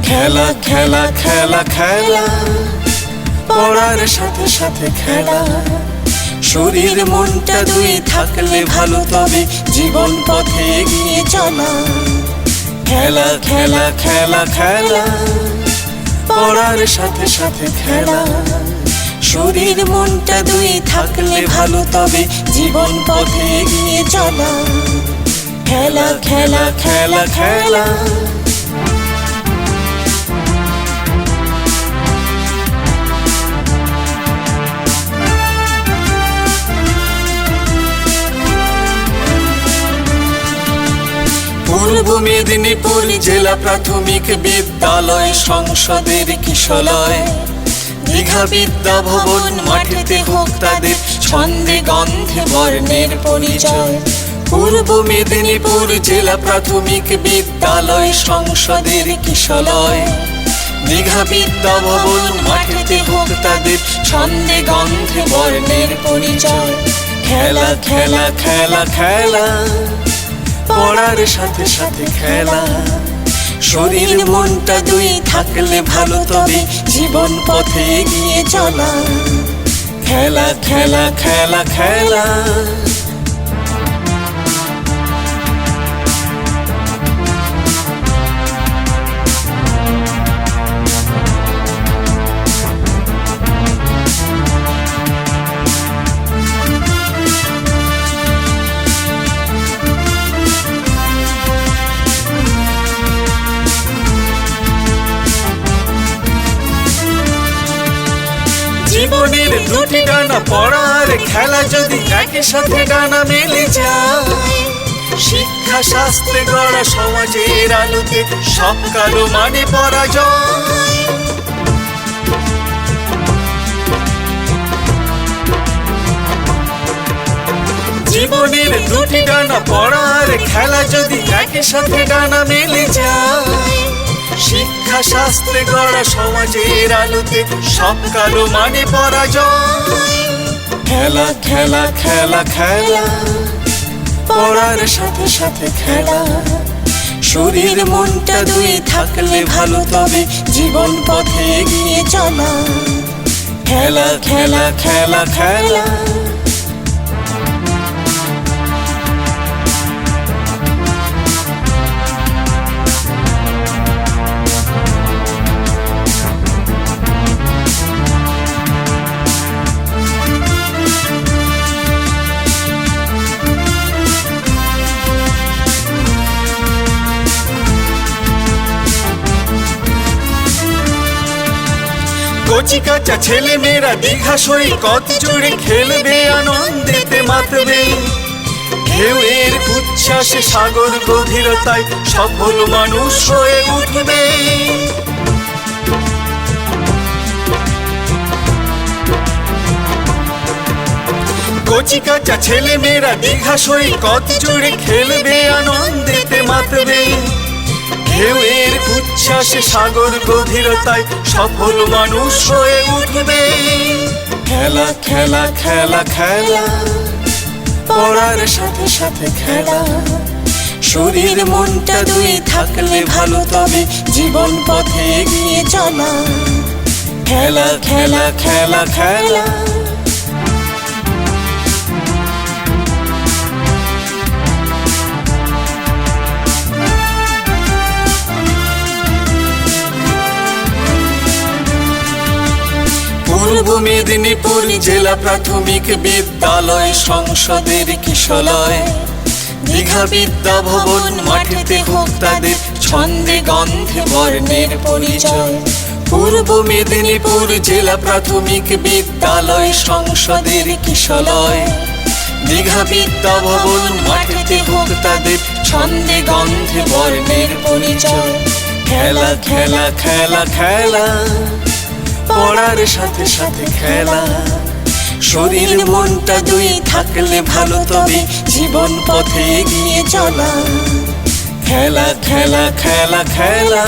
খেলা খেলা খেলা খেলা, পড়ার সাথে সাথে খেলা। শরীর মনটা দুই থাকলে ভালো, তবে জীবন পথে এগিয়ে চলা। খেলা খেলা খেলা খেলা, পড়ার সাথে সাথে খেলা। শরীর মনটা দুই থাকলে ভালো, তবে জীবন পথে এগিয়ে চলা। খেলা খেলা খেলা খেলা। পূর্ব মেদিনীপুর জেলা প্রাথমিক বিদ্যালয় সংসদের কিশলয়। দীঘা বিদ্যা ভবন মাটিতে হোক তাদের ছন্দে গন্ধে বর্ণের পরিচয়। পূর্ব মেদিনীপুর জেলা প্রাথমিক বিদ্যালয় সংসদের কিশলয়। দীঘা বিদ্যা ভবন মাটিতে হোক তাদের ছন্দে গন্ধে বর্ণের পরিচয়। খেলা খেলা খেলা খেলা, পড়ার সাথে সাথে খেলা। শরীর মনটা দুই থাকলে ভালো, তবে জীবন পথে এগিয়ে চলা। খেলা খেলা খেলা খেলা। জীবনের দুটি ডানা, পড়ার খেলা যদি একই সাথে ডানা মেলে যায়। শিক্ষা শাস্ত্রে গড়া সমাজের আলোতে সব কালো মানে পরাজয়। জীবনের দুটি ডানা, পড়ার খেলা যদি একই সাথে ডানা মেলে যায়। শিক্ষা শাস্ত্রে গড়া সমাজের আলোতে সব কালো মানে পরাজয়। খেলা খেলা খেলা খেলা, পড়ার সাথে সাথে খেলা। শরীর মনটা দুই থাকলে ভালো, তবে জীবন পথে এগিয়ে চলা। খেলা খেলা খেলা খেলা। কচি কাঁচা ছেলে মেয়েরা দীঘা সৈকত জুড়ে খেলবে, আনন্দেতে মাতবে। ঢেউয়ের উচ্ছ্বাসে সাগর গভীরতায় সফল মানুষ হয়ে উঠবে। কচি কাঁচা ছেলে মেয়েরা দীঘা সৈকত জুড়ে খেলবে, আনন্দেতে মাতবে। ঢেউয়ের উচ্ছ্বাসে সাগর গভীরতায় সফল মানুষ হয়ে উঠবে। খেলা খেলা খেলা খেলা, পড়ার সাথে সাথে খেলা। শরীর মনটা দুই থাকলে ভালো, তবে জীবন পথে এগিয়ে চলা। খেলা খেলা খেলা খেলা। পূর্ব মেদিনীপুর জেলা প্রাথমিক বিদ্যালয় সংসদের কিশলয়। দীঘা বিদ্যা ভবন মাটিতে হোক তাদের ছন্দে গন্ধে বর্ণের পরিচয়। পূর্ব মেদিনীপুর জেলা প্রাথমিক বিদ্যালয় সংসদের কিশলয়। দীঘা বিদ্যা ভবন মাটিতে হোক তাদের ছন্দে গন্ধে বর্ণের পরিচয়। খেলা খেলা খেলা খেলা, পড়ার সাথে সাথে খেলা। শরীর মনটা দুই থাকলে ভালো, তবে জীবন পথে এগিয়ে চলা। খেলা খেলা খেলা খেলা।